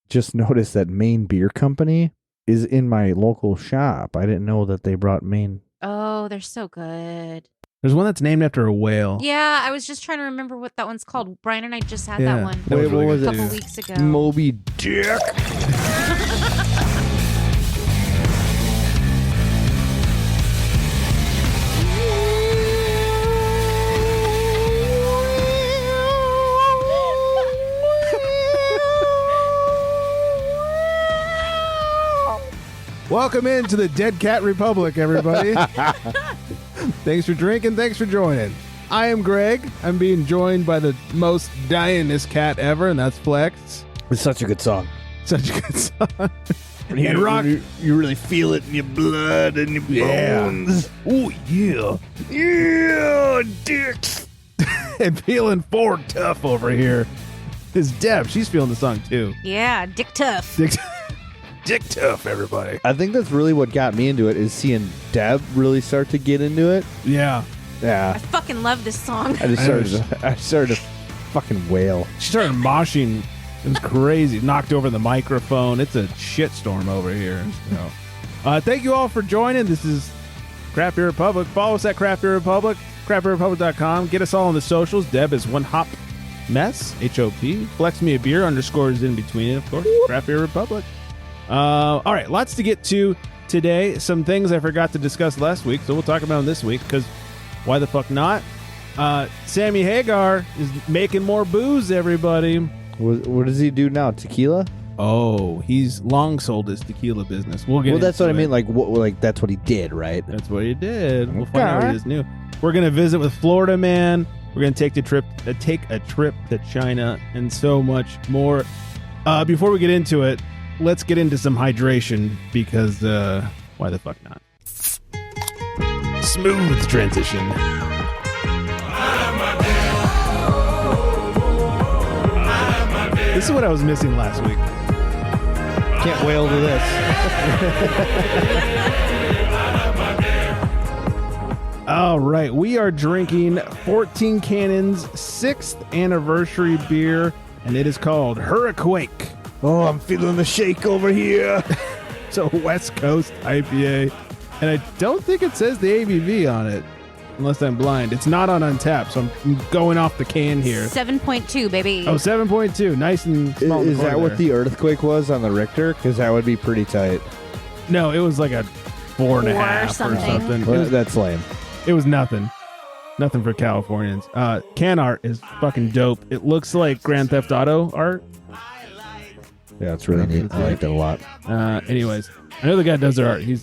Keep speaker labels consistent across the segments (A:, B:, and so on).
A: just noticed that Maine Beer Company is in my local shop. I didn't know that they brought Maine.
B: Oh, they're so good.
C: There's one that's named after a whale.
B: Yeah, I was just trying to remember what that one's called. Brian and I just had
C: Yeah,
B: that one
C: that was really
A: what was
C: good
B: a couple
C: too.
B: weeks ago.
A: Moby Dick.
C: Welcome into the Dead Cat Republic, everybody. Thanks for drinking. Thanks for joining. I am Greg. I'm being joined by the most dianest cat ever, and that's Flex.
A: It's such a good song.
C: Such a good song.
A: And
C: Rock.
A: You really feel it in your blood and your bones.
C: Oh, yeah.
A: Yeah, dicks.
C: And feeling forward tough over here is Deb. She's feeling the song, too.
B: Yeah, Dick Tough.
C: Dick tough, everybody.
A: I think that's really what got me into it, is seeing Deb really start to get into it.
C: Yeah.
B: I
A: Yeah.
B: fucking love this song.
A: I started to fucking wail.
C: She started moshing. It was crazy. Knocked over the microphone. It's a shitstorm over here. So, thank you all for joining. This is Craft Beer Republic. Follow us at Craft Beer Republic, craftbeerrepublic.com. Get us all on the socials. Deb is One Hop Mess, HOP. Flex Me a Beer, underscores in between it, of course. Craft Beer Republic. All right, lots to get to today. Some things I forgot to discuss last week, so we'll talk about them this week, because why the fuck not? Sammy Hagar is making more booze, everybody.
A: What does he do now? Tequila?
C: Oh, he's long sold his tequila business. We'll get
A: Well, that's
C: into
A: what I
C: it.
A: mean. Like that's what he did, right?
C: That's what he did. We'll find out
A: Okay.
C: what he is new. We're gonna visit with Florida Man. We're gonna take a trip to China and so much more. Before we get into it, let's get into some hydration because why the fuck not? Smooth transition. This is what I was missing last week.
A: Can't wail to this.
C: All right, we are drinking 14 Cannons 6th anniversary beer, and it is called Hurriquake.
A: Oh, I'm feeling the shake over here.
C: It's a West Coast IPA, and I don't think it says the ABV on it, unless I'm blind. It's not on Untappd, so I'm going off the can here.
B: 7.2, baby.
C: Oh, 7.2, nice and small. in
A: Is that
C: corner
A: what
C: there.
A: the earthquake was on the Richter? Because that would be pretty tight.
C: No, it was like a 4.5 or
B: something.
C: something.
A: Well, that's lame.
C: It was nothing. Nothing for Californians. Can art is fucking dope. It looks like Grand Theft Auto art.
A: Yeah, it's really neat. I like that a lot.
C: Anyways, I know the guy that does their art. He's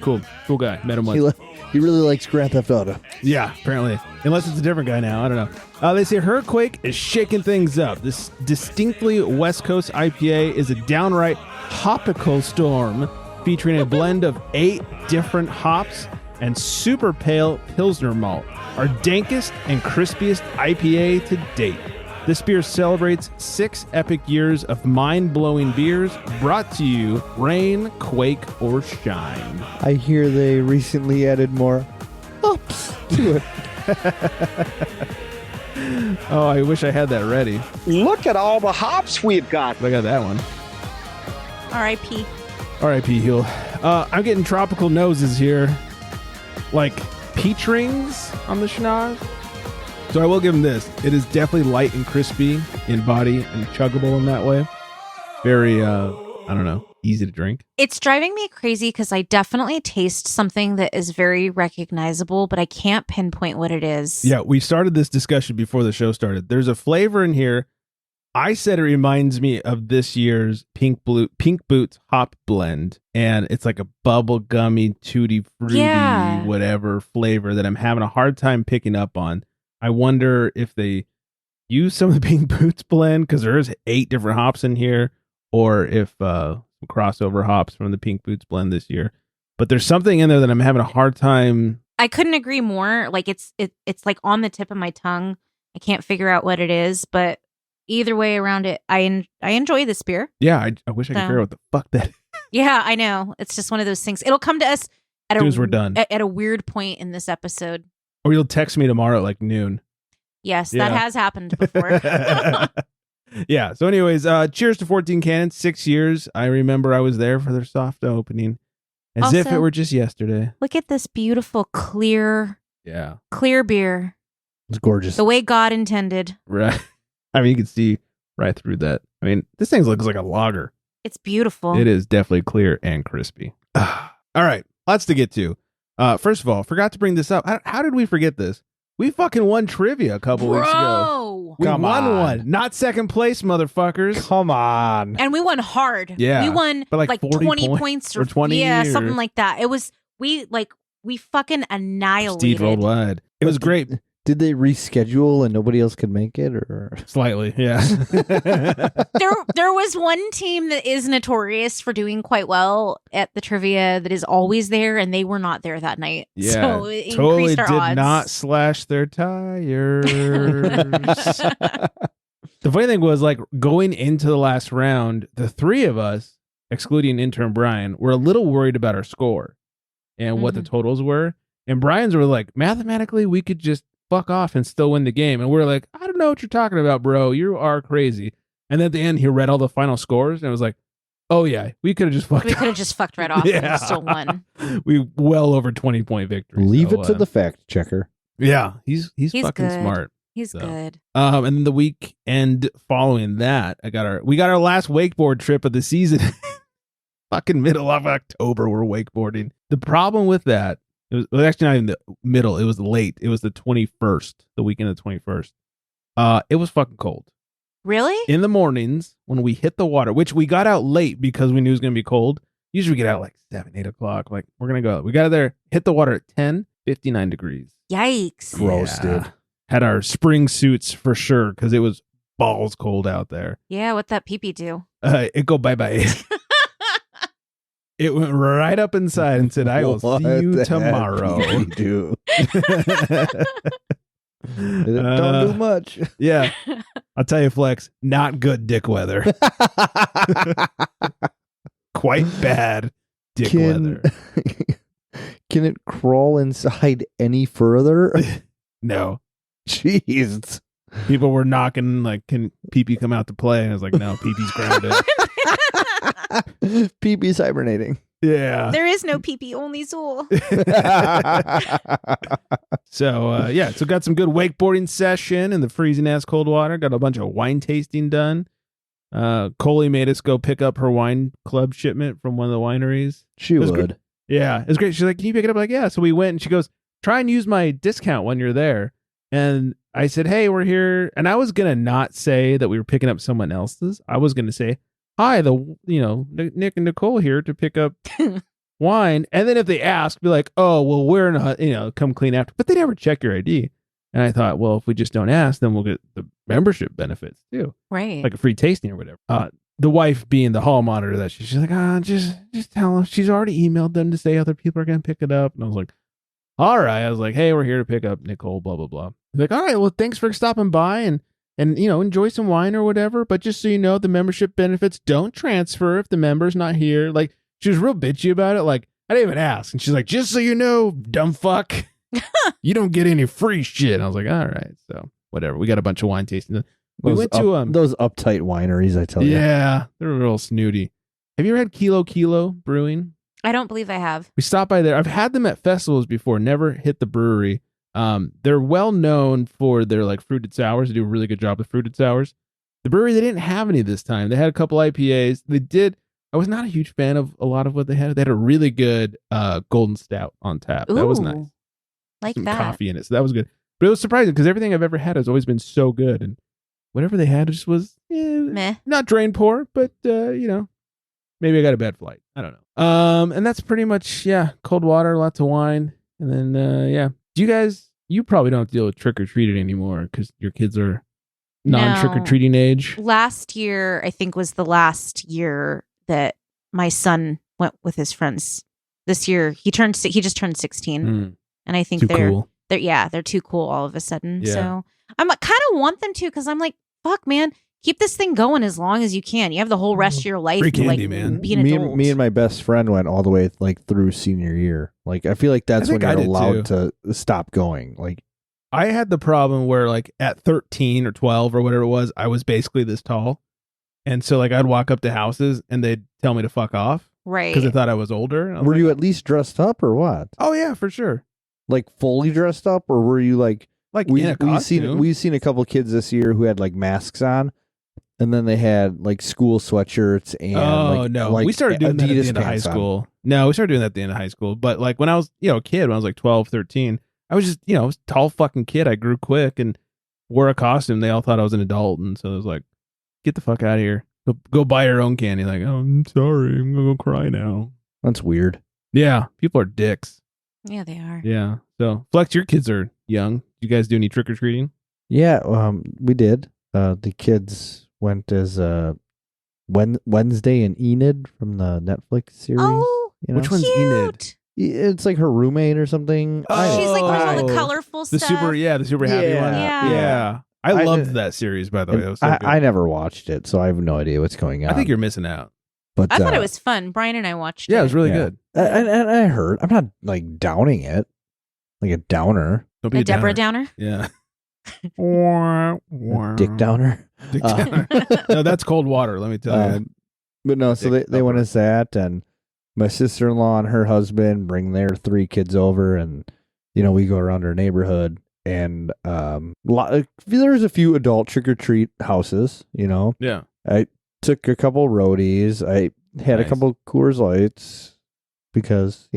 C: cool. Cool guy. Met him once.
A: He really likes Grand Theft Auto.
C: Yeah, apparently. Unless it's a different guy now. I don't know. They say Hurriquake is shaking things up. This distinctly West Coast IPA is a downright hopical storm featuring a blend of 8 different hops and super pale Pilsner malt, our dankest and crispiest IPA to date. This beer celebrates 6 epic years of mind-blowing beers brought to you rain, quake, or shine.
A: I hear they recently added more hops to it.
C: Oh, I wish I had that ready.
D: Look at all the hops we've got.
C: I got that one.
B: R.I.P.
C: R.I.P. Heel. I'm getting tropical noses here, like peach rings on the schnoz. So I will give him this. It is definitely light and crispy in body and chuggable in that way. Very, I don't know, easy to drink.
B: It's driving me crazy because I definitely taste something that is very recognizable, but I can't pinpoint what it is.
C: Yeah, we started this discussion before the show started. There's a flavor in here. I said it reminds me of this year's Pink Boots hop blend, and it's like a bubble gummy, tutti fruity, whatever flavor that I'm having a hard time picking up on. I wonder if they use some of the Pink Boots blend because there's 8 different hops in here, or if some crossover hops from the Pink Boots blend this year. But there's something in there that I'm having a hard time.
B: I couldn't agree more. Like it's like on the tip of my tongue. I can't figure out what it is, but either way around it, I enjoy this beer.
C: Yeah, I wish I could figure out what the fuck that is.
B: Yeah, I know. It's just one of those things. It'll come to us at
C: As soon as we're done.
B: at a weird point in this episode.
C: Or you'll text me tomorrow at like noon.
B: Yes,
C: Yeah.
B: that has happened before.
C: Yeah. So, anyways, cheers to 14 Cannons. 6 years. I remember I was there for their soft opening, as if it
B: Also-
C: were just yesterday.
B: Look at this beautiful, clear
C: Yeah.
B: beer.
A: It's gorgeous.
B: The way God intended.
C: Right. I mean, you can see right through that. I mean, this thing looks like a lager.
B: It's beautiful.
C: It is definitely clear and crispy. All right. Lots to get to. First of all, forgot to bring this up. How did we forget this? We fucking won trivia a couple weeks ago.
B: Bro.
C: We
A: Come
C: won
A: on.
C: one. Not second place, motherfuckers.
A: Come on.
B: And we won hard.
C: Yeah.
B: We won
C: But like 40
B: 20
C: points
B: points
C: or 20
B: Yeah,
C: or-
B: something like that. It was we fucking annihilated.
C: Steve worldwide. It was great.
A: Did they reschedule and nobody else could make it, or
C: Slightly, yeah.
B: There was one team that is notorious for doing quite well at the trivia that is always there, and they were not there that night.
C: Yeah,
B: So it
C: totally
B: increased our
C: did
B: odds.
C: not slash their tires. The funny thing was, like, going into the last round, the three of us, excluding intern Brian, were a little worried about our score and what the totals were. And Brian's were like, mathematically, we could just fuck off and still win the game. And we're like, I don't know what you're talking about, bro. You are crazy. And then at the end, he read all the final scores and it was like, oh yeah, we could have just fucked
B: We
C: off.
B: could have just fucked right off and we still won.
C: We well over 20-point victory.
A: leave
C: So,
A: it to the fact checker?
C: yeah, he's
B: He's
C: fucking
B: good.
C: smart.
B: He's
C: So.
B: good.
C: And then the weekend following that, we got our last wakeboard trip of the season. Fucking middle of October, we're wakeboarding. The problem with that, it was actually not even the middle. It was late. It was the 21st, the weekend of the 21st. It was fucking cold.
B: Really?
C: In the mornings when we hit the water, which we got out late because we knew it was going to be cold. Usually we get out like 7, 8 o'clock. Like, we're going to go out. We got out there, hit the water at 10, 59 degrees.
B: Yikes.
A: Gross, dude.
C: Had our spring suits for sure because it was balls cold out there.
B: Yeah, what that pee-pee do?
C: It go bye-bye. It went right up inside and said, I will
A: What
C: see you
A: the heck
C: tomorrow.
A: did you do? Don't do much.
C: Yeah. I'll tell you, Flex, not good dick weather. Quite bad dick weather.
A: Can it crawl inside any further?
C: No.
A: Jeez.
C: People were knocking, like, can pee-pee come out to play? And I was like, no, pee-pee's grounded.
A: PP's hibernating.
C: Yeah.
B: There is no pee-pee, only Zool.
C: So got some good wakeboarding session in the freezing ass cold water. Got a bunch of wine tasting done. Coley made us go pick up her wine club shipment from one of the wineries.
A: She
C: was
A: would.
C: Yeah, it was great. She's like, can you pick it up? I'm like, yeah. So we went and she goes, try and use my discount when you're there. And I said, hey, we're here. And I was going to not say that we were picking up someone else's. I was going to say, hi, Nick and Nicole here to pick up wine. And then if they ask, be like, oh, well, we're not, come clean after. But they never check your ID. And I thought, well, if we just don't ask, then we'll get the membership benefits too.
B: Right.
C: Like a free tasting or whatever. The wife being the hall monitor that she's like, just tell them. She's already emailed them to say other people are going to pick it up. And I was like, all right. I was like, hey, we're here to pick up Nicole, blah, blah, blah. He's like, all right, well, thanks for stopping by and enjoy some wine or whatever. But just so you know, the membership benefits don't transfer if the member's not here. Like, she was real bitchy about it. Like, I didn't even ask. And she's like, just so you know, dumb fuck, you don't get any free shit. And I was like, all right. So whatever. We got a bunch of wine tasting. We went to
A: those uptight wineries, I tell you.
C: Yeah, they're real snooty. Have you ever had Kilo Brewing?
B: I don't believe I have.
C: We stopped by there. I've had them at festivals before, never hit the brewery. They're well known for their like fruited sours. They do a really good job with fruited sours. The brewery, they didn't have any this time. They had a couple IPAs. They did. I was not a huge fan of a lot of what they had. They had a really good golden stout on tap. That was
B: Ooh,
C: nice.
B: Like
C: Some
B: that.
C: coffee in it. So that was good. But it was surprising because everything I've ever had has always been so good. And whatever they had just was
B: Meh.
C: not drain poor, but maybe I got a bad flight. I don't know. And that's pretty much, cold water, lots of wine. And then, do you guys, you probably don't deal with trick-or-treating anymore because your kids are non-trick-or-treating age.
B: Last year, I think, was the last year that my son went with his friends. This year, he just turned 16. And I think
C: Too
B: they're
C: cool.
B: they're too cool all of a sudden.
C: Yeah.
B: So I'm kind of want them to, because I'm like, fuck, man, keep this thing going as long as you can. You have the whole rest of your life
C: Free
B: to
C: candy,
B: like
C: man.
B: be an adult.
A: Me and my best friend went all the way like through senior year. Like I feel like that's when
C: I
A: you're
C: did,
A: allowed to stop going. Like
C: I had the problem where like at 13 or 12 or whatever it was, I was basically this tall. And so like I'd walk up to houses and they'd tell me to fuck off.
B: Right.
C: Because they thought I was older.
A: Were you at least dressed up or what?
C: Oh yeah, for sure.
A: Like fully dressed up, or were you like
C: in a costume?
A: we've seen a couple kids this year who had like masks on, and then they had like school sweatshirts and
C: we started doing that at the
A: Adidas
C: end of high
A: pants on.
C: school. No, we started doing that at the end of high school. But like when I was a kid, when I was like 12, 13, I was just I was a tall fucking kid. I grew quick and wore a costume. They all thought I was an adult, and so it was like, get the fuck out of here. Go buy your own candy. Like, oh, I'm sorry, I'm gonna go cry now.
A: That's weird.
C: Yeah, people are dicks.
B: Yeah, they are.
C: Yeah. So, Flex, your kids are young. You guys do any trick or treating?
A: Yeah, we did. The kids went as Wednesday and Enid from the Netflix series.
B: Oh,
C: Which one's Enid?
B: cute.
A: It's like her roommate or something.
B: She's like wears all the
C: Oh.
B: colorful
C: The
B: stuff.
C: super happy
A: Yeah.
C: one.
B: Yeah.
C: I
A: I
C: loved
A: did-
C: that series, by the way. It was so
A: I,
C: good.
A: I never watched it, so I have no idea what's going on.
C: I think you're missing out.
A: But
B: I thought it was fun. Brian and I watched
C: Yeah, it
B: it.
C: was really
A: Yeah.
C: good.
A: And I heard. I'm not like downing it, like a downer,
C: Don't be
B: A Deborah Downer.
C: Yeah.
A: a dick downer.
C: Dick Downer. No, that's cold water. Let me tell you.
A: But no, so
C: Dick
A: they went
C: thumper.
A: as that, and my sister-in-law and her husband bring their 3 kids over, and we go around our neighborhood, and there's a few adult trick-or-treat houses.
C: Yeah.
A: I took a couple roadies. I had
C: Nice.
A: a couple Coors Lights because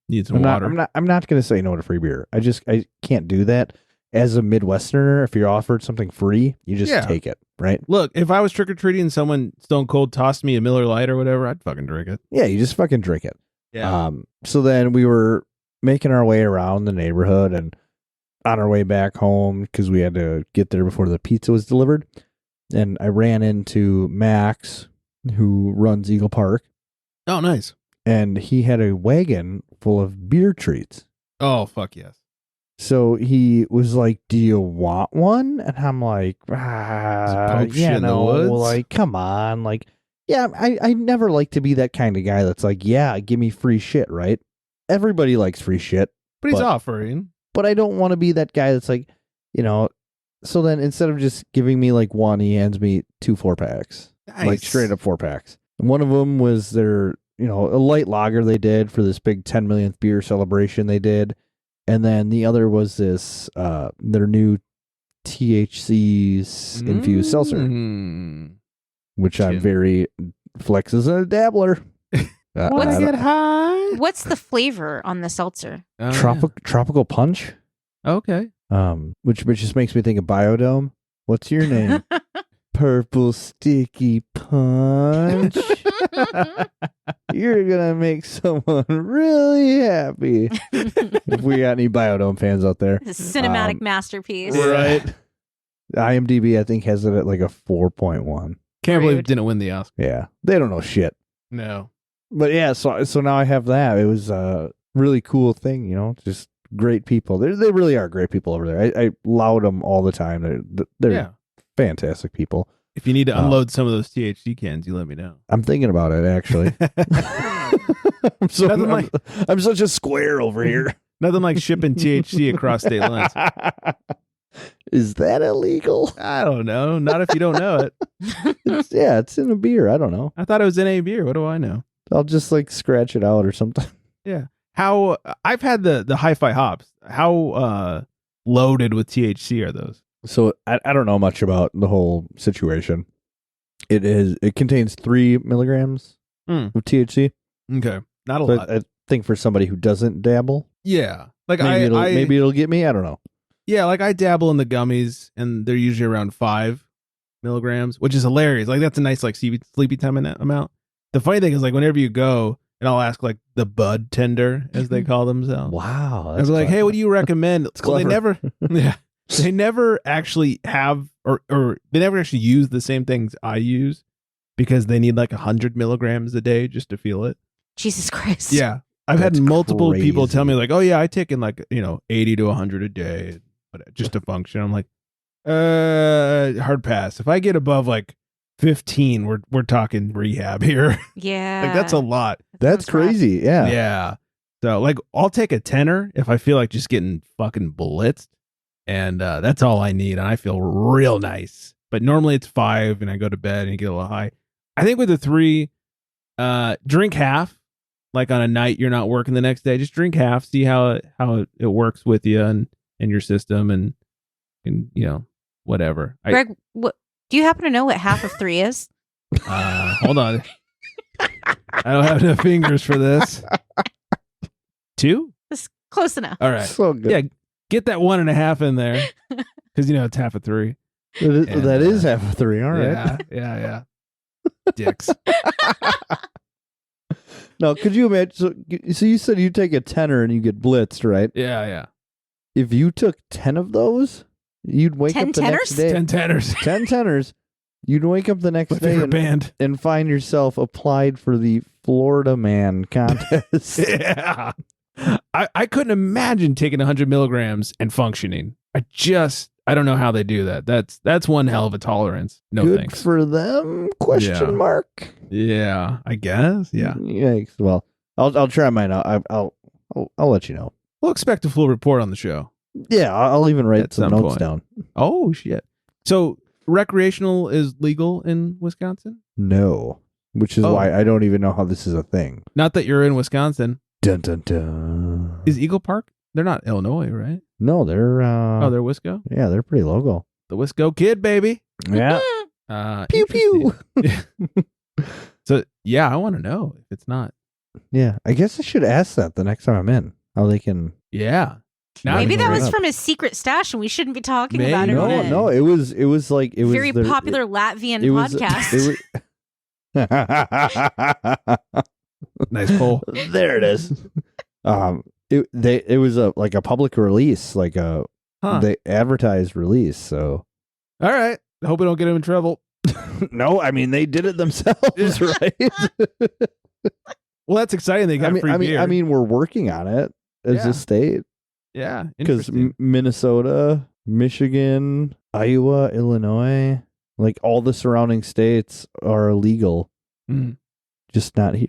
C: Need some
A: I'm
C: water.
A: not going to say no to free beer. I can't do that. As a Midwesterner, if you're offered something free, you just
C: Yeah.
A: take it, right?
C: Look, if I was trick or treating and someone stone cold tossed me a Miller Lite or whatever, I'd fucking drink it.
A: Yeah, you just fucking drink it.
C: Yeah.
A: So then we were making our way around the neighborhood and on our way back home because we had to get there before the pizza was delivered. And I ran into Max, who runs Eagle Park,
C: Oh, nice.
A: and he had a wagon full of beer treats.
C: Oh, fuck yes.
A: So he was like, "Do you want one?" And I'm like,
C: poke shit
A: yeah,
C: in the
A: no,
C: woods?"
A: like, come on, like, yeah, I never like to be that kind of guy that's like, yeah, give me free shit, right? Everybody likes free shit,
C: But he's
A: But-
C: offering.
A: but I don't want to be that guy that's like, So then instead of just giving me like one, he hands me 2 4-packs, like
C: Nice.
A: straight up 4-packs. And one of them was their, a light lager they did for this big 10 millionth beer celebration they did. And then the other was this, their new THC infused seltzer,
C: Mm.
A: which I'm
C: Jim.
A: very Flex is a dabbler.
C: Wanna get high?
B: What's the flavor on the seltzer?
C: Oh,
A: tropical punch,
C: yeah. Okay.
A: which just makes me think of Biodome. What's your name? Purple sticky punch. You're gonna make someone really happy. If we got any Biodome fans out there,
B: The cinematic masterpiece.
A: right? IMDb, I think, has it at like a 4.1.
C: Can't believe it
B: Rude.
C: didn't win the Oscar.
A: Yeah, they don't know shit.
C: No.
A: But yeah, so now I have that. It was a really cool thing, just great people. They really are great people over there. I laud them all the time. They're
C: Yeah.
A: fantastic people.
C: If you need to unload some of those THC cans, you let me know.
A: I'm thinking about it actually.
C: Nothing
A: I'm such a square over here.
C: Nothing like shipping THC across state lines.
A: Is that illegal?
C: I don't know. Not if you don't know it.
A: It's in a beer. I don't know.
C: I thought it was in a beer. What do I know?
A: I'll just like scratch it out or something.
C: Yeah. How I've had the hi-fi hops. How loaded with THC are those?
A: So I don't know much about the whole situation. It contains 3 milligrams
C: Mm.
A: of THC.
C: Okay. Not a
A: So
C: lot.
A: I think for somebody who doesn't dabble,
C: Yeah. Like
A: maybe it'll get me. I don't know.
C: Yeah, like I dabble in the gummies and they're usually around 5 milligrams, which is hilarious. Like that's a nice like sleepy time in that amount. The funny thing is like whenever you go and I'll ask like the bud tender as they call themselves.
A: Wow.
C: I was like, hey, what do you recommend? Well, they
A: clever.
C: never, yeah, they never actually have, or they never actually use the same things I use because they need like 100 milligrams a day just to feel it.
B: Jesus Christ.
C: Yeah. I've had
A: That's
C: multiple people
A: crazy.
C: tell me like, oh yeah, I take in like, 80 to 100 a day, but just to function. I'm like, hard pass. If I get above like 15, we're talking rehab here.
B: Yeah.
C: Like that's a lot.
A: That's
B: sounds rough.
A: crazy. Yeah.
C: Yeah. So like I'll take a tenner if I feel like just getting fucking blitzed. And that's all I need. And I feel real nice. But normally it's 5 and I go to bed and get a little high. I think with the 3, drink half. Like on a night you're not working the next day, just drink half, see how it works with you and your system and whatever.
B: Greg, what do you happen to know what half of 3 is?
C: Hold on. I don't have enough fingers for this. 2?
B: That's close enough.
C: All right.
A: So good.
C: Yeah, get that 1.5 in there because it's half of 3.
A: That is half of 3. All right.
C: Yeah. Dicks.
A: Now, could you imagine? So you said you take a tenner and you get blitzed, right?
C: Yeah.
A: If you took 10 of those, you'd wake
B: 10
A: up the next
B: tenners?
A: day.
C: 10 tenners.
A: 10 tenners. You'd wake up the next day
C: band.
A: and find yourself applied for the Florida Man contest.
C: Yeah. I couldn't imagine taking 100 milligrams and functioning. I don't know how they do that. That's one hell of a tolerance. No
A: Good
C: thanks.
A: for them? Question mark.
C: Yeah, I guess. Yeah.
A: Yikes. Well, I'll try mine out. I'll let you know.
C: We'll expect a full report on the show.
A: Yeah, I'll even write
C: At
A: some
C: some
A: notes
C: point.
A: down.
C: Oh shit. So recreational is legal in Wisconsin?
A: No, which is why I don't even know how this is a thing.
C: Not that you're in Wisconsin.
A: Dun dun dun.
C: Is Eagle Park? They're not Illinois, right?
A: No, they're
C: They're Wisco?
A: yeah, they're pretty local.
C: The Wisco kid, baby.
A: Yeah. Pew pew.
C: Interesting. So yeah, I want to know if it's not.
A: Yeah, I guess I should ask that the next time I'm in. How they can.
C: Yeah. Now
B: Maybe
C: I
B: that
C: can
B: was
C: bring it
B: from his secret stash, and we shouldn't be talking
C: Maybe.
B: about it.
A: No,
B: on a
A: no, it was like it was
B: very
A: their-
B: popular Latvian
A: it was-
B: podcast.
C: Nice pull.
A: There it is. It was like a public release, like they advertised release. So
C: All right. I hope we don't get him in trouble.
A: no, I mean they did it themselves, right?
C: Well, that's exciting. They got free beer.
A: I mean, we're working on it as
C: Yeah.
A: a state
C: yeah,
A: because
C: interesting.
A: Minnesota, Michigan, Iowa, Illinois, like all the surrounding states are illegal,
C: Mhm.
A: just not here.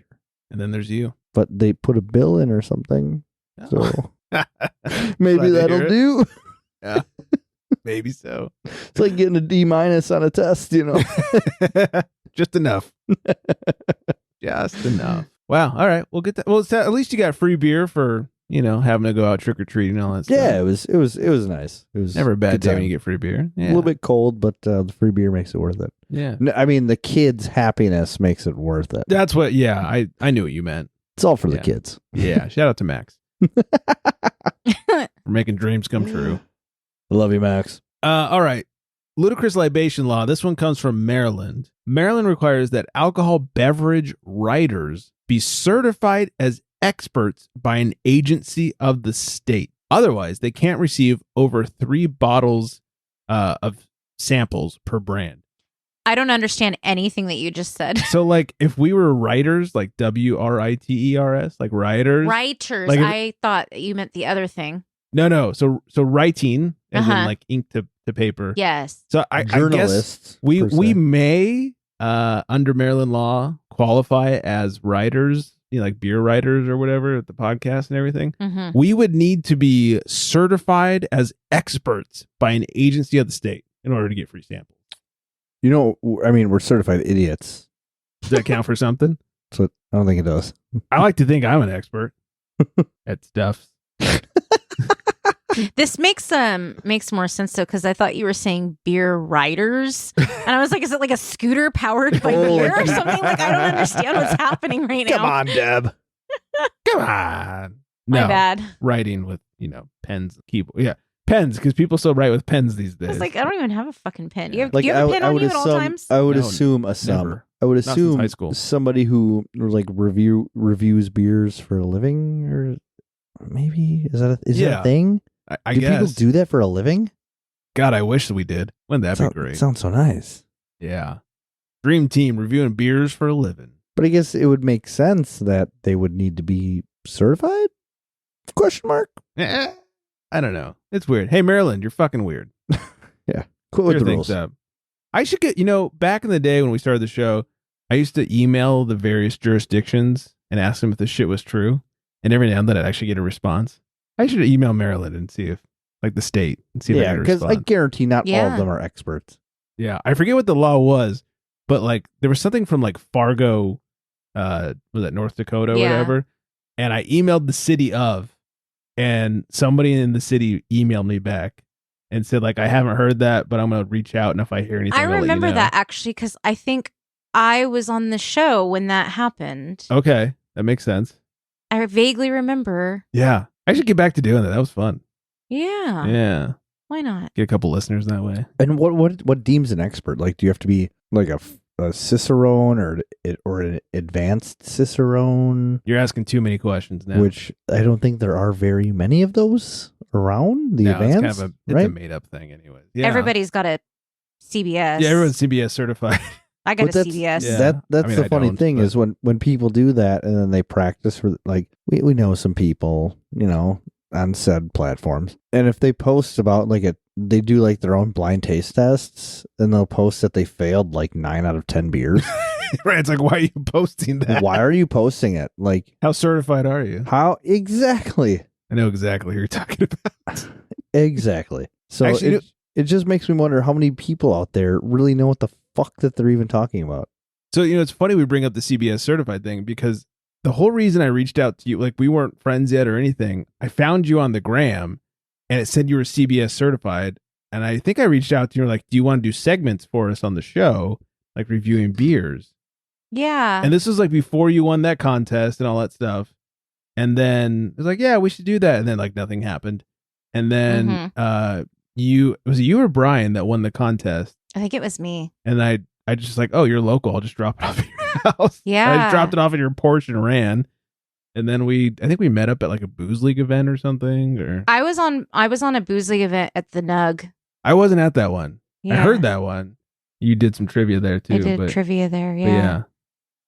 C: And then there's you.
A: But they put a bill in or something, so
C: Glad
A: maybe
C: to
A: that'll
C: hear it.
A: do.
C: Maybe so.
A: It's like getting a D- on a test, you know.
C: Just enough. Just enough. Wow. All right. We'll get that. Well, at least you got free beer for, having to go out trick or treating and all that stuff.
A: Yeah, it was nice. It was
C: Never a bad
A: good
C: day when
A: time.
C: you get free beer. Yeah.
A: A little bit cold, but the free beer makes it worth it.
C: Yeah.
A: No, I mean, the kids' happiness makes it worth it.
C: That's what, I knew what you meant.
A: It's all for the
C: Yeah.
A: kids.
C: Yeah. Shout out to Max for making dreams come true.
A: I love you, Max.
C: All right. Ludicrous Libation Law. This one comes from Maryland. Maryland requires that alcohol beverage writers be certified as experts by an agency of the state. Otherwise, they can't receive over 3 bottles of samples per brand.
B: I don't understand anything that you just said.
C: So, like, if we were writers, like WRITERS, like writers.
B: Writers.
C: Like if-
B: I thought you meant the other thing.
C: No. So writing, as in
B: Uh-huh.
C: like ink to paper.
B: Yes.
C: So I guess
A: Journalists.
C: we
A: per se.
C: may under Maryland law qualify as writers, like beer writers or whatever at the podcast and everything.
B: hmm
C: We would need to be certified as experts by an agency of the state in order to get free samples.
A: You know, I mean, we're certified idiots.
C: Does that count for something?
A: So I don't think it does.
C: I like to think I'm an expert at stuff.
B: This makes more sense though, because I thought you were saying beer riders, and I was like, is it like a scooter powered by
A: Oh,
B: beer or
A: like-
B: something? Like I don't understand what's happening right now.
A: Come on, Deb.
C: Come on.
B: My
C: No,
B: bad.
C: writing with, pens, keyboard. Yeah, pens, because people still write with pens these
B: I
C: days.
B: was like, I don't even have a fucking pen. Do you have,
A: Like
B: do you have a pen on
A: would
B: you at all
A: assume,
B: times?
A: I would
C: No,
A: assume a sum.
C: never.
A: I would
C: Not since
A: assume
C: high school.
A: somebody who like reviews beers for a living, or maybe is that
C: Yeah.
A: a thing?
C: I
A: Do
C: guess.
A: people do that for a living?
C: God, I wish that we did. Wouldn't that be great?
A: Sounds so nice.
C: Yeah. Dream team reviewing beers for a living.
A: But I guess it would make sense that they would need to be certified? Question mark?
C: I don't know. It's weird. Hey, Maryland, you're fucking weird.
A: Quit with
C: Clear
A: the
C: things
A: rules.
C: up. I should get, back in the day when we started the show, I used to email the various jurisdictions and ask them if the shit was true. And every now and then I'd actually get a response. I should email Maryland and see if like the state, and see if
A: Yeah,
C: they
A: because I
C: respond.
A: guarantee not all
B: Yeah.
A: of them are experts.
C: Yeah, I forget what the law was, but like there was something from like Fargo, was that North Dakota or
B: Yeah.
C: whatever, and I emailed the city of, and somebody in the city emailed me back and said like I haven't heard that, but I'm gonna reach out, and if I hear anything,
B: I
C: I'll let you
B: remember
C: know.
B: that actually because I think I was on the show when that happened.
C: Okay, that makes sense.
B: I vaguely remember.
C: Yeah, I should get back to doing that. That was fun.
B: Yeah.
C: Yeah,
B: Why not?
C: get a couple listeners that way.
A: And what deems an expert? Like, do you have to be like a cicerone or an advanced cicerone?
C: You're asking too many questions now.
A: Which I don't think there are very many of those around. The
C: No,
A: advanced,
C: it's kind of a
A: right?
C: made up thing, anyways. Yeah.
B: Everybody's got a CBS.
C: Yeah, everyone's CBS certified.
B: I got
A: But
B: a
A: that's-
B: CBS.
C: Yeah.
A: That's
C: I mean,
A: the
C: I
A: funny
C: don't,
A: thing
C: but-
A: is when people do that and then they practice for like we know some people, on said platforms, and if they post about they do like their own blind taste tests, and they'll post that they failed like 9 out of 10 beers.
C: Right, it's like, why are you posting that?
A: Why are you posting it? Like,
C: How certified are you?
A: how exactly?
C: I know exactly who you're talking about.
A: Exactly. So
C: Actually,
A: it just makes me wonder how many people out there really know what the fuck that they're even talking about.
C: So, it's funny we bring up the CBS certified thing because the whole reason I reached out to you, like we weren't friends yet or anything, I found you on the gram and it said you were CBS certified. And I think I reached out to you like, do you want to do segments for us on the show? Like reviewing beers.
B: Yeah.
C: And this was like before you won that contest and all that stuff. And then it was like, yeah, we should do that. And then like nothing happened. And then was it you or Brian that won the contest?
B: I think it was me.
C: And I just like, oh, you're local. I'll just drop it off at your house.
B: Yeah.
C: I just dropped it off at your porch and ran. And then I think we met up at like a booze league event or something. Or
B: I was on a booze league event at the Nug.
C: I wasn't at that one.
B: Yeah.
C: I heard that one. You did some trivia there too.
B: I did
C: but,
B: trivia there.
C: but
B: Yeah.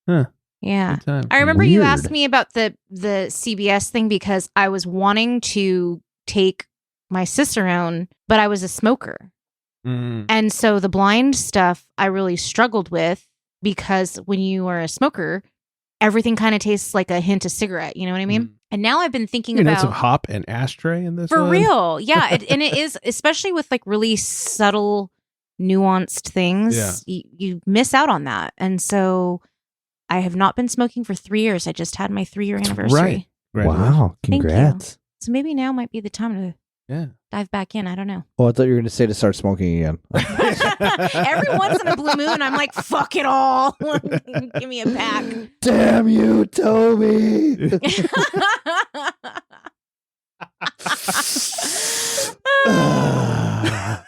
C: Huh.
B: Yeah.
C: Good time.
B: I remember you
A: Weird.
B: asked me about the CBS thing because I was wanting to take my cicerone, but I was a smoker.
C: Mm.
B: And so the blind stuff I really struggled with because when you are a smoker, everything kind of tastes like a hint of cigarette. You know what I mean?
C: Mm.
B: And now I've been thinking
C: That's of
B: about
C: hop and ashtray in this
B: for
C: one?
B: real. Yeah. And it is, especially with like really subtle, nuanced things,
C: Yeah.
B: you miss out on that. And so I have not been smoking for 3 years. I just had my 3-year anniversary.
C: Right.
A: Wow,
B: Thank you.
A: congrats.
B: So maybe now might be the time to
C: Yeah.
B: dive back in. I don't know.
A: Oh, I thought you were going to say to start smoking again.
B: Every once in a blue moon, I'm like, fuck it all. Give me a pack.
A: Damn you, Toby.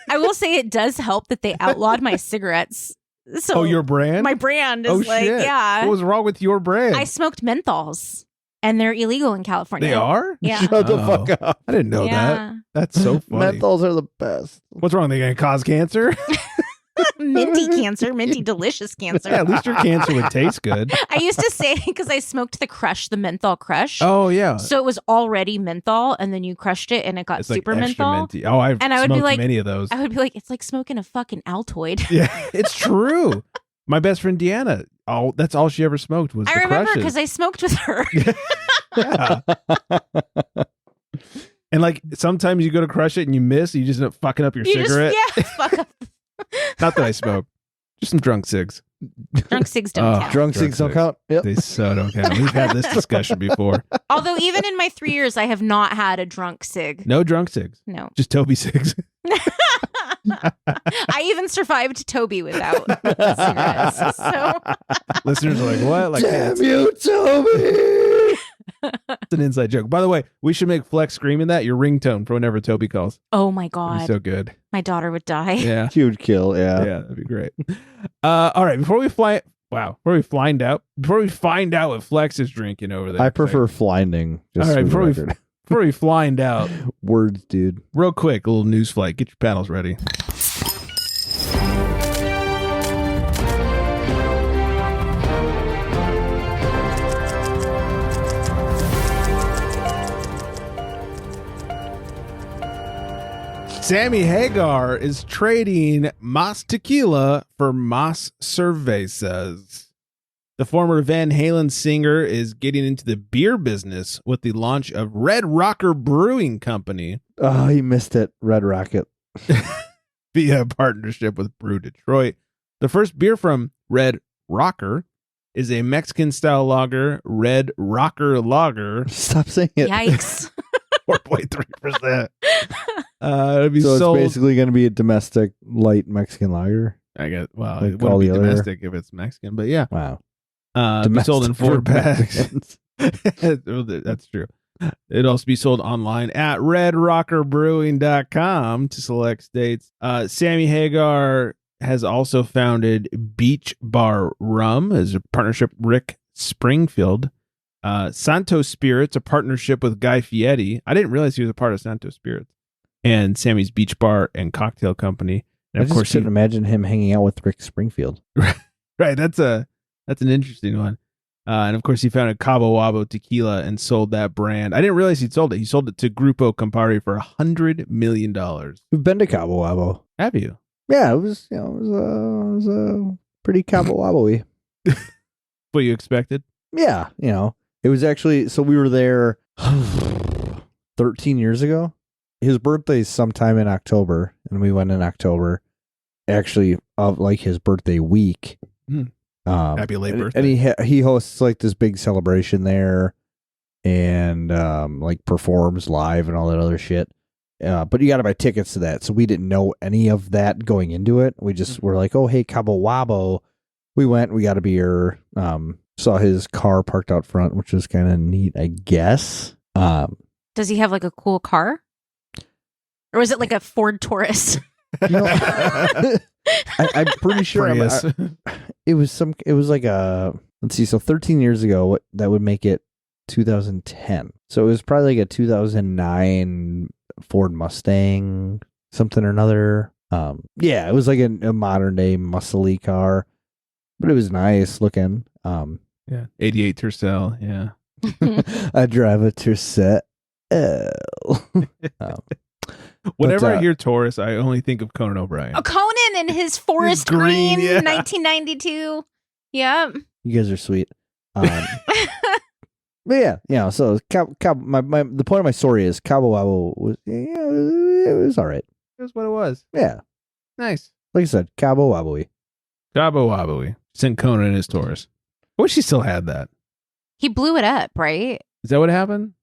B: I will say it does help that they outlawed my cigarettes. So
C: Oh, your brand?
B: my brand is
C: Oh, shit.
B: yeah.
C: What was wrong with your brand?
B: I smoked menthols, and they're illegal in California.
C: They are?
B: Yeah.
A: Shut the
C: Oh.
A: fuck up.
C: I didn't know that.
B: Yeah.
C: That's so funny.
A: Menthols are the best.
C: What's wrong? They gonna cause cancer?
B: Minty cancer, minty delicious cancer.
C: Yeah, at least your cancer would taste good.
B: I used to say because I smoked the menthol crush.
C: Oh yeah,
B: So it was already menthol, and then you crushed it, and it got
C: it's like
B: super
C: extra
B: menthol.
C: minty. Oh, I've
B: And I would be
C: smoked
B: like-
C: many of those.
B: I would be like, it's like smoking a fucking Altoid.
C: Yeah, it's true. My best friend Deanna, that's all she ever smoked was
B: I
C: the
B: remember
C: crushes.
B: because I smoked with her.
C: Yeah. And like sometimes you go to crush it and you miss, you just end up fucking up your
B: You
C: cigarette.
B: Just, yeah, fuck up.
C: Not that I smoke, just some drunk cigs.
B: Drunk cigs don't
C: Oh.
B: count.
A: Drunk
C: Drunk
A: cigs don't
C: cigs.
A: count. Yep.
C: They so don't count. We've had this discussion before.
B: Although even in my 3 years, I have not had a drunk cig.
C: No drunk cigs,
B: No.
C: just Toby cigs.
B: I even survived Toby without cigarettes. So
C: Listeners are like, what? Like,
A: Damn you, Toby.
C: it's an inside joke. By the way, we should make Flex screaming that your ringtone for whenever Toby calls.
B: oh my
C: It'd be
B: God.
C: so good.
B: My daughter would die.
C: Yeah.
A: Huge kill,
C: Yeah,
A: yeah.
C: that'd be great. All right, before we find out what Flex is drinking over there.
A: I prefer flinding. Just
C: All right,
A: for the
C: before
A: record.
C: we find out,
A: Words, dude.
C: real quick, a little news flight. Get your paddles ready. Sammy Hagar is trading Mas Tequila for Mas Cervezas. The former Van Halen singer is getting into the beer business with the launch of Red Rocker Brewing Company,
A: Oh, he missed it. Red Rocket.
C: via partnership with Brew Detroit. The first beer from Red Rocker is a Mexican-style lager, Red Rocker Lager.
A: Stop saying it.
B: Yikes.
C: 4.3%. It'll be
A: So
C: sold.
A: it's basically going to be a domestic light Mexican lager.
C: I guess. Well,
A: Like
C: it
A: all
C: wouldn't be
A: the other-
C: domestic if it's Mexican, but yeah.
A: Wow.
C: Be sold in
A: Domestic
C: 4 packs.
A: Mexicans.
C: That's true. It'll also be sold online at redrockerbrewing.com to select states. Sammy Hagar has also founded Beach Bar Rum as a partnership with Rick Springfield. Santo Spirits, a partnership with Guy Fieri. I didn't realize he was a part of Santo Spirits. And Sammy's Beach Bar and Cocktail Company. And
A: I
C: of
A: just
C: course,
A: couldn't imagine him hanging out with Rick Springfield.
C: right. That's an interesting one. And of course, he founded Cabo Wabo Tequila and sold that brand. I didn't realize he'd sold it. He sold it to Grupo Campari for $100 million.
A: We've been to Cabo Wabo.
C: Have you?
A: Yeah, it was pretty Cabo Wabo-y.
C: What you expected?
A: Yeah, it was actually, so we were there 13 years ago. His birthday's sometime in October, and we went in October, actually, of like his birthday week.
C: Happy late birthday.
A: And he hosts like this big celebration there, and like performs live and all that other shit. But you got to buy tickets to that, so we didn't know any of that going into it. We just were like, oh hey, Cabo Wabo. We went, we got a beer. Saw his car parked out front, which was kind of neat, I guess.
B: Does he have like a cool car? Or was it like a Ford Taurus?
A: I'm pretty sure it was like let's see, so 13 years ago, that would make it 2010. So it was probably like a 2009 Ford Mustang, something or another. Yeah, it was like a modern day muscly car, but it was nice looking.
C: Yeah, 88 Tercel. Yeah.
A: I drive a Tercel.
C: Whenever I hear Taurus, I only think of Conan O'Brien.
B: Oh, Conan and his forest
C: green,
B: green,
C: yeah.
B: 1992. Yep.
A: You guys are sweet. But yeah, so the point of my story is Cabo Wabo was, it was all right.
C: That's what it was.
A: Yeah.
C: Nice.
A: Like I said, Cabo Wabo-y.
C: Cabo Wabo. Sent Conan and his Taurus. I wish he still had that.
B: He blew it up, right?
C: Is that what happened?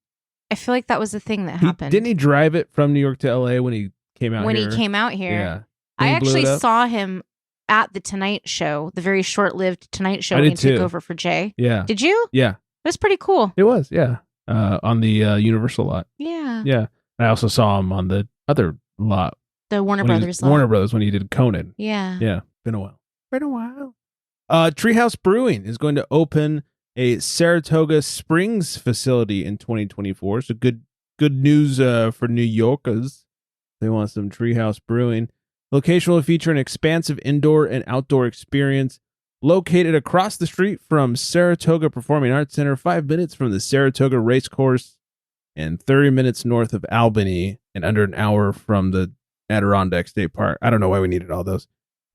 B: I feel like that was the thing that happened.
C: Didn't he drive it from New York to LA when he came out
B: when
C: here?
B: he came out here.
C: Yeah.
B: I
C: Then he blew
B: actually
C: it up?
B: saw him at the Tonight Show, the very short-lived Tonight Show
C: I
B: when
C: did
B: he took
C: too.
B: over for Jay.
C: Yeah.
B: Did you?
C: Yeah.
B: It was pretty cool.
C: It was, yeah. On the Universal lot.
B: Yeah.
C: Yeah. I also saw him on the other lot.
B: The Warner
C: when he
B: Brothers
C: was-
B: lot.
C: Warner Brothers when he did Conan.
B: Yeah.
C: Yeah. Been a while. Treehouse Brewing is going to open a Saratoga Springs facility in 2024. So good news for New Yorkers. They want some Treehouse Brewing. Location will feature an expansive indoor and outdoor experience located across the street from Saratoga Performing Arts Center, 5 minutes from the Saratoga Racecourse, and 30 minutes north of Albany, and under an hour from the Adirondack State Park. I don't know why we needed all those.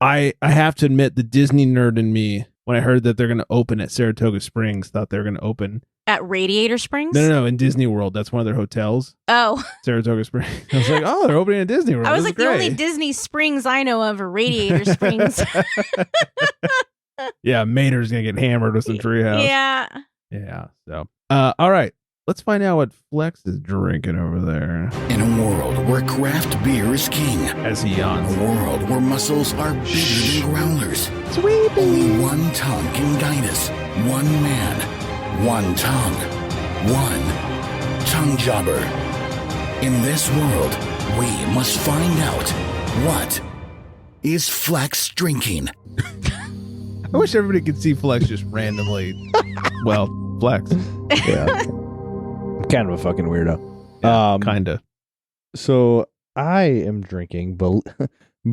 C: I have to admit, the Disney nerd in me, when I heard that they're going to open at Saratoga Springs, thought they were going to open
B: At Radiator Springs?
C: No, in Disney World. That's one of their hotels,
B: Oh.
C: Saratoga Springs. I was like, oh, they're opening at Disney World.
B: I was
C: This
B: like,
C: is
B: the only
C: great.
B: Disney Springs I know of are Radiator Springs.
C: Yeah, Mater's going to get hammered with some Treehouse.
B: Yeah.
C: Yeah. So, all right. Let's find out what Flex is drinking over there
E: In a world where craft beer is king,
C: as he
E: a
C: yawns.
E: world where muscles are bigger than growlers, only one tongue can guide us. One man, one tongue, one tongue jobber. In this world, we must find out what is Flex drinking.
C: I wish everybody could see Flex just randomly. Well, Flex.
A: Yeah. Kind of a fucking weirdo.
C: Kind of.
A: So I am drinking,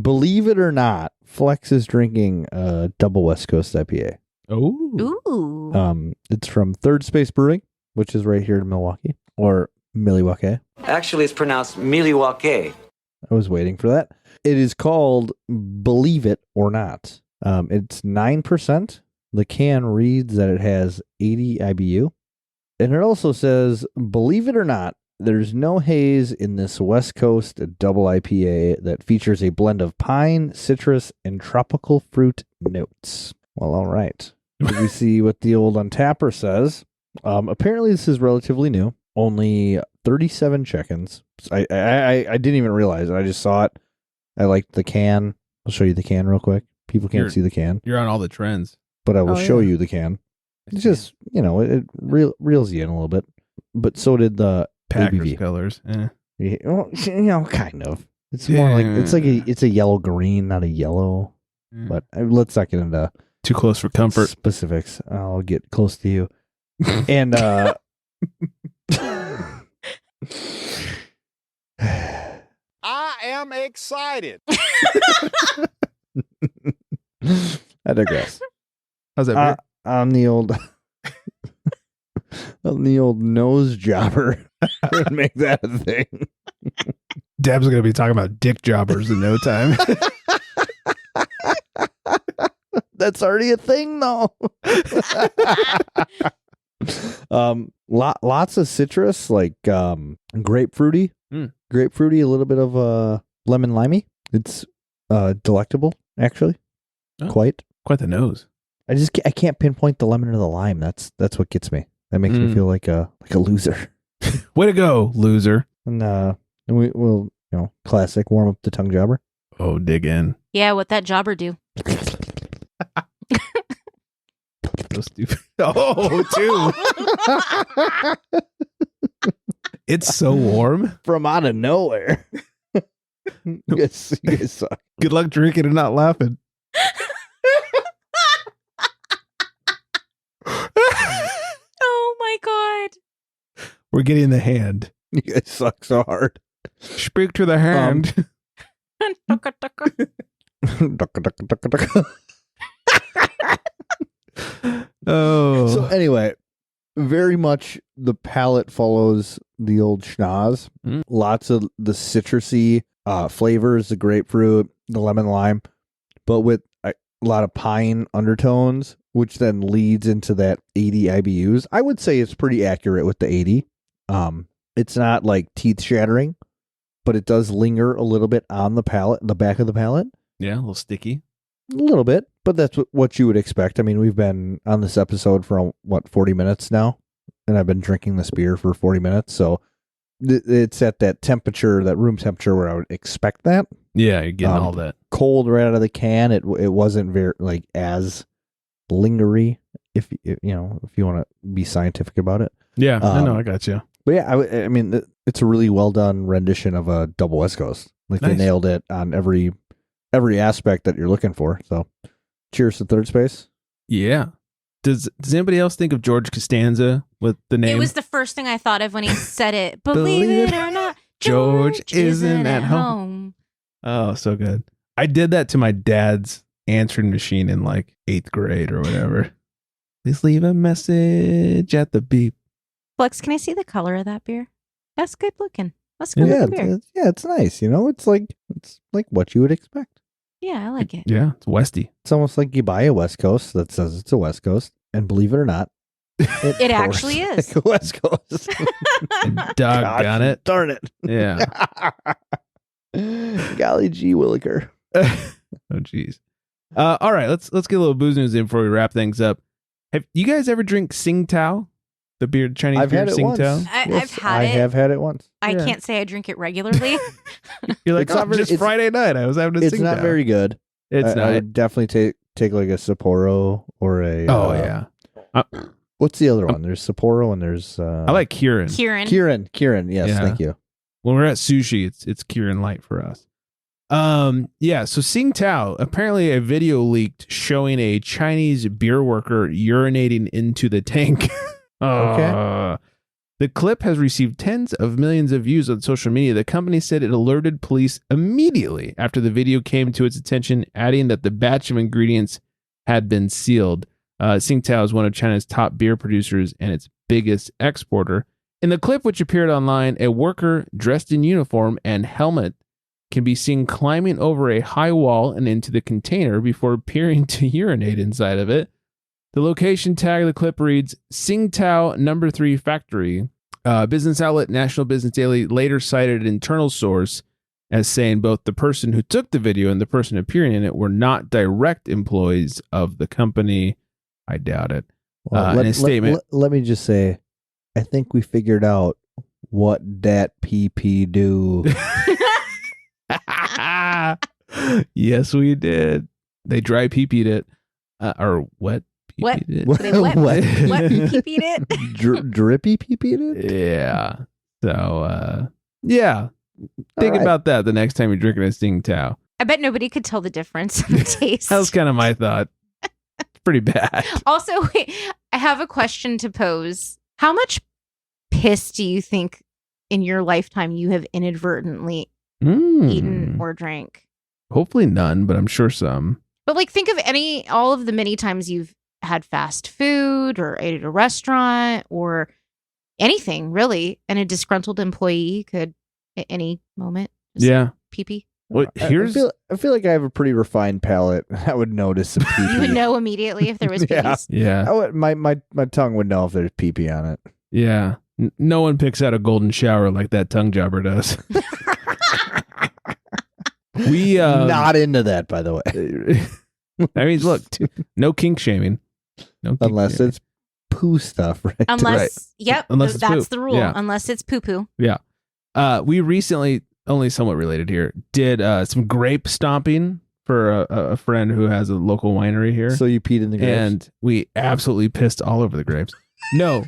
A: believe it or not, Flex is drinking a double West Coast IPA.
C: Oh.
B: Ooh.
A: It's from Third Space Brewing, which is right here in Milwaukee, or Milwaukee.
F: Actually, it's pronounced Milwaukee.
A: I was waiting for that. It is called Believe It or Not. It's 9%. The can reads that it has 80 IBU. And it also says, believe it or not, there's no haze in this West Coast double IPA that features a blend of pine, citrus, and tropical fruit notes. Well, all right. Did we see what the old Untapper says? Apparently, this is relatively new. Only 37 check-ins. I didn't even realize it. I just saw it. I liked the can. I'll show you the can real quick. People can't see the can.
C: You're on all the trends.
A: But I will show you the can. It's just, it reels you in a little bit. But so did the
C: Packers
A: ABV.
C: colors.
A: Yeah, well, kind of. It's more like it's a yellow green, not a yellow. But let's not get into
C: too close for comfort
A: specifics. I'll get close to you. And
D: I am excited.
A: I digress.
C: How's that beer?
A: On the old nose jobber. I would make that a thing.
C: Deb's going to be talking about dick jobbers in no time.
A: That's already a thing, though. Lots of citrus, like grapefruity. Grapefruity, a little bit of lemon limey. It's delectable, actually.
C: Oh,
A: quite
C: the nose.
A: I can't pinpoint the lemon or the lime. That's what gets me. That makes me feel like a loser.
C: Way to go, loser.
A: And we'll classic warm up the tongue jobber.
C: Oh, dig in.
B: Yeah, what that jobber do?
C: So stupid. Oh, too. It's so warm
A: from out of nowhere. You guys suck.
C: Good luck drinking and not laughing.
B: Oh my god.
C: We're getting the hand.
A: You guys suck so hard.
C: Speak to the hand. Oh.
A: So anyway, very much the palate follows the old schnoz. Lots of the citrusy flavors, the grapefruit, the lemon lime, but with a lot of pine undertones, which then leads into that 80 IBUs. I would say it's pretty accurate with the 80. It's not like teeth shattering, but it does linger a little bit on the palate, the back of the palate.
C: Yeah, a little sticky.
A: A little bit, but that's what you would expect. I mean, we've been on this episode for 40 minutes now, and I've been drinking this beer for 40 minutes, so it's at that temperature, that room temperature, where I would expect that.
C: Yeah, you're getting all that
A: cold right out of the can. It wasn't very as lingery, if you want to be scientific about it.
C: Yeah, I got you.
A: But yeah, I mean, it's a really well done rendition of a double West Coast. Like
C: Nice.
A: They nailed it on every aspect that you're looking for. So, cheers to Third Space.
C: Yeah. Does anybody else think of George Costanza with the name?
B: It was the first thing I thought of when he said it. Believe it or not,
C: George isn't at home. Oh, so good. I did that to my dad's answering machine in like 8th grade or whatever. Please leave a message at the beep.
B: Flex, can I see the color of that beer? That's good looking. That's good looking beer.
A: It's nice. It's like what you would expect.
B: Yeah, I like it.
C: Yeah, it's Westy.
A: It's almost like you buy a West Coast that says it's a West Coast, and believe it or not,
B: It actually is.
A: like a West Coast.
C: Doggone it.
A: Darn it.
C: Yeah.
A: Golly gee williker.
C: Oh, jeez. All right, let's get a little booze news in before we wrap things up. Have you guys ever drink Tsingtao? The beer, Chinese
A: I've
C: beer,
A: had it once.
C: Tsingtao?
A: I have had it once.
B: I can't say I drink it regularly.
C: You're like, just Friday night. I was having a Tsingtao.
A: It's not very good.
C: It's not.
A: I would definitely take like a Sapporo or a.
C: Oh yeah.
A: What's the other one? There's Sapporo and there's.
C: I like Kirin.
A: Kirin. Yes,
C: Yeah.
A: thank you.
C: When we're at sushi, it's Kirin Light for us. Yeah. So Tsingtao, apparently a video leaked showing a Chinese beer worker urinating into the tank.
A: Okay.
C: The clip has received tens of millions of views on social media. The company said it alerted police immediately after the video came to its attention, adding that the batch of ingredients had been sealed. Tsingtao is one of China's top beer producers and its biggest exporter. In the clip, which appeared online, a worker dressed in uniform and helmet can be seen climbing over a high wall and into the container before appearing to urinate inside of it. The location tag of the clip reads Tsingtao No. 3 Factory. Business outlet National Business Daily later cited an internal source as saying both the person who took the video and the person appearing in it were not direct employees of the company. I doubt it.
A: Well,
C: in a statement,
A: let me just say, I think we figured out what that PP do.
C: yes, we did. They dry peepeed it, or wet
B: What?
C: peepeed it.
B: What? What?
A: What?
B: What? Peepeed it?
A: Drippy PP it?
C: Yeah. So, yeah. Think
A: right.
C: about that the next time you're drinking a Tsingtao.
B: I bet nobody could tell the difference in the taste.
C: That was kind of my thought. It's pretty bad.
B: Also, wait, I have a question to pose. How much piss do you think in your lifetime you have inadvertently eaten or drank?
C: Hopefully none, but I'm sure some.
B: But like, think of all of the many times you've had fast food or ate at a restaurant or anything really, and a disgruntled employee could at any moment just pee-pee.
C: Well,
A: I feel like I have a pretty refined palate. I would notice some pee.
B: You would know immediately if there was pee-pees.
C: Yeah.
A: My tongue would know if there's pee on it.
C: Yeah. No one picks out a golden shower like that tongue jobber does. We
A: not into that, by the way.
C: I mean, look, no kink shaming. No kink
A: Unless
C: shaming.
A: it's poo stuff, right?
B: Unless, yep,
C: Unless it's
B: that's
C: poop.
B: the rule.
C: Yeah.
B: Unless it's poo-poo.
C: Yeah. We recently, only somewhat related here, did some grape stomping for a friend who has a local winery here.
A: So you peed in the grapes?
C: And we absolutely pissed all over the grapes. No.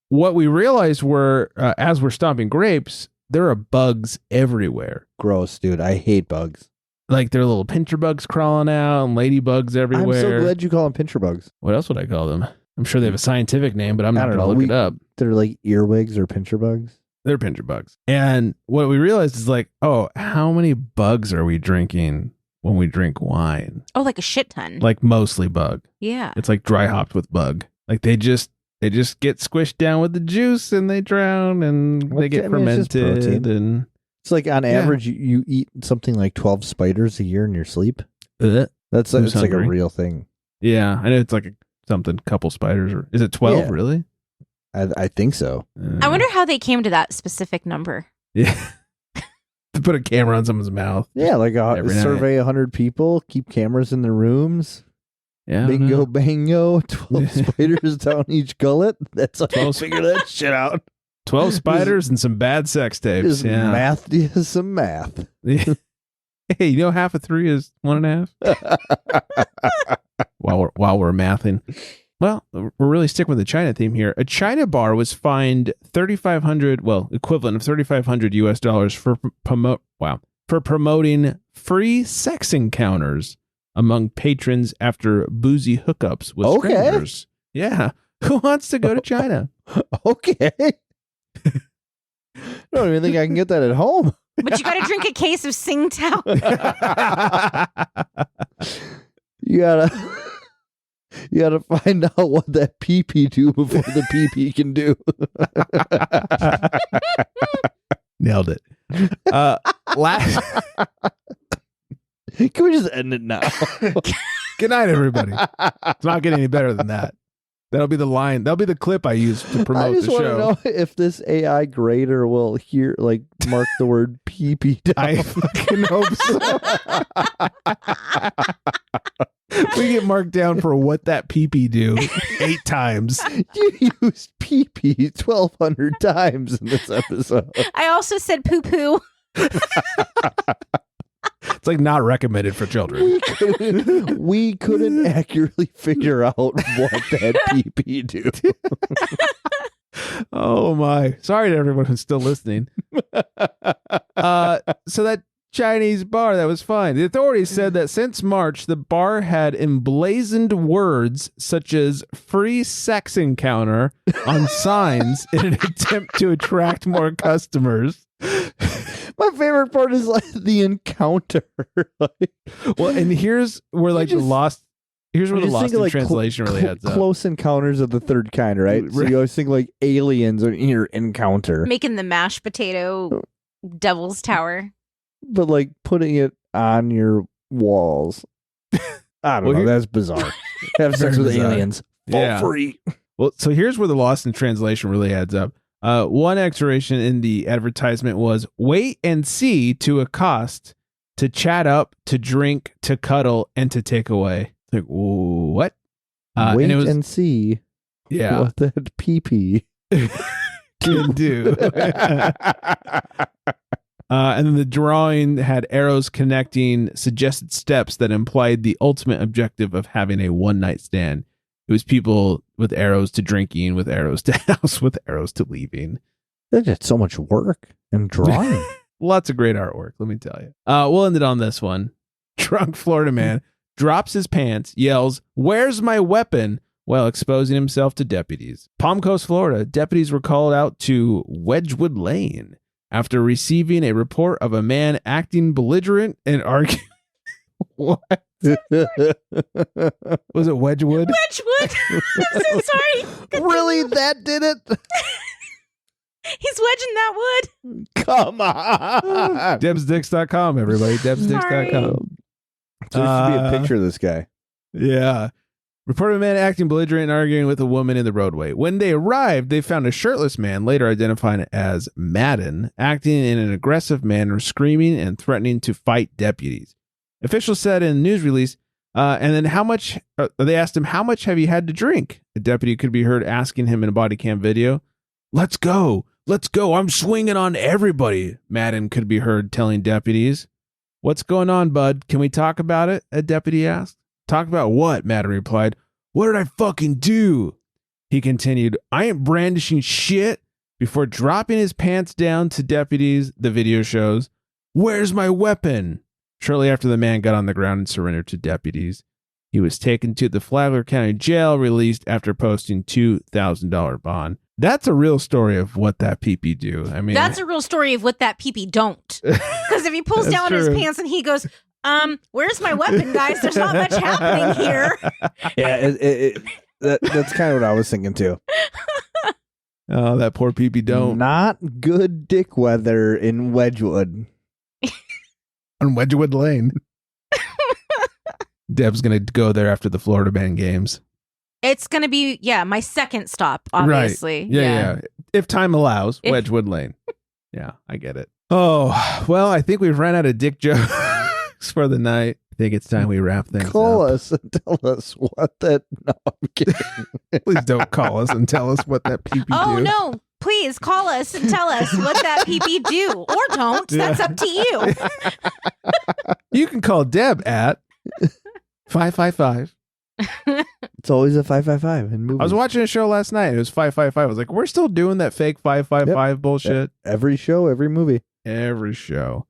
C: What we realized were, as we're stomping grapes, there are bugs everywhere.
A: Gross, dude. I hate bugs.
C: Like there are little pincher bugs crawling out and ladybugs everywhere.
A: I'm so glad you call them pincher bugs.
C: What else would I call them? I'm sure they have a scientific name, but I'm not going to look it up.
A: They're like earwigs or pincher bugs.
C: They're pincher bugs. And what we realized is like, oh, how many bugs are we drinking when we drink wine?
B: Oh, like a shit ton.
C: Like mostly bug.
B: Yeah.
C: It's like dry hopped with bug. Like they just get squished down with the juice and they drown and they get fermented. And
A: it's like on average, you eat something like 12 spiders a year in your sleep. That's like a real thing.
C: Yeah. I know it's like something, couple spiders. Or is it 12 really?
A: I think so.
B: I wonder how they came to that specific number.
C: Yeah. To put a camera on someone's mouth.
A: Yeah, like survey 100 people, keep cameras in their rooms.
C: Yeah.
A: Bingo, bango, 12 spiders down each gullet. That's how I figure that shit out.
C: 12 spiders and some bad sex tapes.
A: Math is some math.
C: Hey, you know half of 3 is 1.5? While we're mathing. Well, we're really sticking with the China theme here. A China bar was fined $3,500, equivalent of $3,500 US for promoting free sex encounters among patrons after boozy hookups with strangers. Yeah. Who wants to go to China?
A: Okay. I don't even think I can get that at home.
B: But you got to drink a case of Tsingtao.
A: You gotta find out what that pee-pee do before the pee-pee can do.
C: Nailed it.
A: Can we just end it now?
C: Good night, everybody. It's not getting any better than that. That'll be the line. That'll be the clip I use to promote the show. I just want
A: to know if this AI grader will mark the word pee-pee down.
C: I fucking hope so. We get marked down for what that pee-pee do 8 times.
A: You used pee-pee 1,200 times in this episode.
B: I also said poo-poo.
C: It's like not recommended for children.
A: We couldn't accurately figure out what that pee-pee do.
C: Oh my. Sorry to everyone who's still listening. So that Chinese bar, that was fine. The authorities said that since March, the bar had emblazoned words such as free sex encounter on signs in an attempt to attract more customers.
A: My favorite part is the encounter.
C: Well, and here's where the lost in translation really heads up.
A: Close encounters of the third kind, right? So you always think aliens in your encounter.
B: Making the mashed potato devil's tower.
A: But putting it on your walls. I don't know. That's bizarre. Have sex with aliens. For free.
C: Well, so here's where the lost in translation really adds up. One expiration in the advertisement was wait and see to accost, to chat up, to drink, to cuddle, and to take away. Like, what?
A: Wait
C: and it was,
A: and see what that pee-pee
C: can do. And then the drawing had arrows connecting suggested steps that implied the ultimate objective of having a one-night stand. It was people with arrows to drinking, with arrows to house, with arrows to leaving.
A: That's so much work and drawing.
C: Lots of great artwork, let me tell you. We'll end it on this one. Drunk Florida man drops his pants, yells, "Where's my weapon?" while exposing himself to deputies. Palm Coast, Florida, deputies were called out to Wedgwood Lane after receiving a report of a man acting belligerent and arguing. What? Was it Wedgwood?
B: Wedgwood. I'm so sorry.
A: Really? That did it?
B: He's wedging that wood.
A: Come on.
C: Debsdicks.com, everybody. Debsdicks.com.
A: So there should be a picture of this guy.
C: Yeah. Reported a man acting belligerent and arguing with a woman in the roadway. When they arrived, they found a shirtless man, later identified as Madden, acting in an aggressive manner, screaming and threatening to fight deputies. Officials said in a news release, and then they asked him, how much have you had to drink? A deputy could be heard asking him in a body cam video. Let's go. I'm swinging on everybody. Madden could be heard telling deputies. What's going on, bud? Can we talk about it? A deputy asked. Talk about what? Madden replied. What did I fucking do? He continued, I ain't brandishing shit, before dropping his pants down to deputies, the video shows. Where's my weapon? Shortly after the man got on the ground and surrendered to deputies, he was taken to the Flagler County Jail, released after posting $2,000 bond. That's a real story of what that pee-pee do. I mean,
B: that's a real story of what that pee-pee don't. Because if he pulls down his pants and he goes, where's my weapon, guys? There's not much happening here.
A: Yeah, that's kind of what I was thinking too.
C: Oh, that poor pee-pee don't.
A: Not good dick weather in Wedgwood.
C: On Wedgwood Lane. Deb's going to go there after the Florida Man games.
B: It's going to be, my second stop, obviously.
C: Right. Yeah. If time allows, Wedgwood Lane. Yeah, I get it. Oh, well, I think we've ran out of dick jokes for the night. I think it's time we wrap things
A: Call
C: up.
A: us and tell us what that... No, I'm kidding.
C: Please don't call us and tell us what that pee-pee do.
B: Oh, no. Please call us and tell us what that pee-pee do. Or don't. That's up to you.
C: You can call Deb at 555.
A: It's always a 555 in movies.
C: I was watching a show last night. It was 555. I was like, we're still doing that fake 555 bullshit.
A: Every show, every movie.
C: Every show.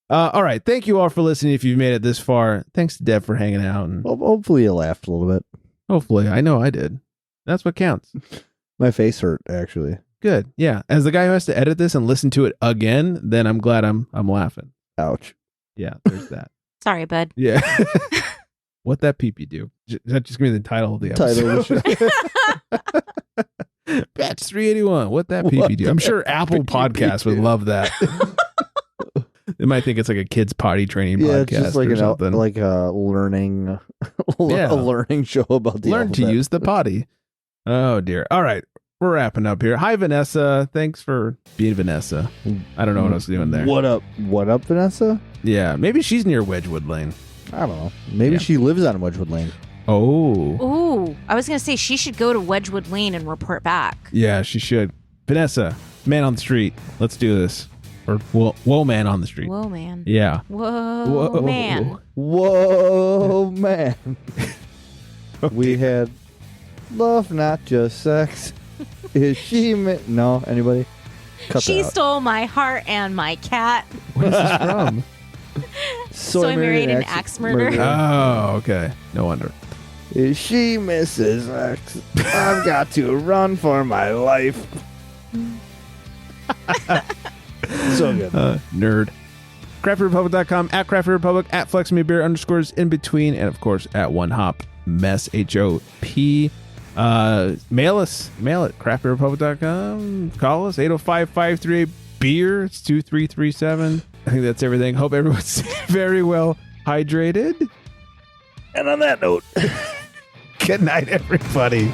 C: All right. Thank you all for listening. If you've made it this far, thanks to Deb for hanging out. And
A: hopefully you laughed a little bit.
C: Hopefully. I know I did. That's what counts.
A: My face hurt, actually.
C: Good. Yeah. As the guy who has to edit this and listen to it again, then I'm glad I'm laughing.
A: Ouch.
C: Yeah, there's that.
B: Sorry, bud.
C: Yeah. What that pee-pee do? That just give me the title of the episode. Batch 381. What that pee-pee do? I'm sure Apple Podcasts would love that. They might think it's like a kids potty training podcast.
A: It's just like a learning, a learning show about the
C: learn
A: alphabet.
C: to use the potty. Oh dear. All right, we're wrapping up here. Hi Vanessa, thanks for being Vanessa. I don't know what I was doing there.
A: What up, Vanessa?
C: Yeah, maybe she's near Wedgwood Lane.
A: I don't know. Maybe she lives on Wedgwood Lane.
C: Oh.
B: Ooh, I was gonna say she should go to Wedgwood Lane and report back.
C: Yeah, she should. Vanessa, man on the street. Let's do this. Or whoa, man on the street.
B: Whoa, man.
C: Yeah.
B: Whoa, man.
A: Whoa, man. We had love, not just sex. Is she... No, anybody? Cut
B: She
A: that out.
B: stole my heart and my cat.
C: What is this from?
B: So I married an axe murderer.
C: Oh, okay. No wonder.
A: Is she Mrs. X? I've got to run for my life. So good.
C: Nerd. CraftBeerRepublic.com, at CraftBeerRepublic, at FlexMeBeer _ in between, and of course at One Hop Mess HOP. Mail us. Mail it. CraftBeerRepublic.com. Call us 805-538-BEER. It's 2337. I think that's everything. Hope everyone's very well hydrated.
A: And on that note,
C: good night, everybody.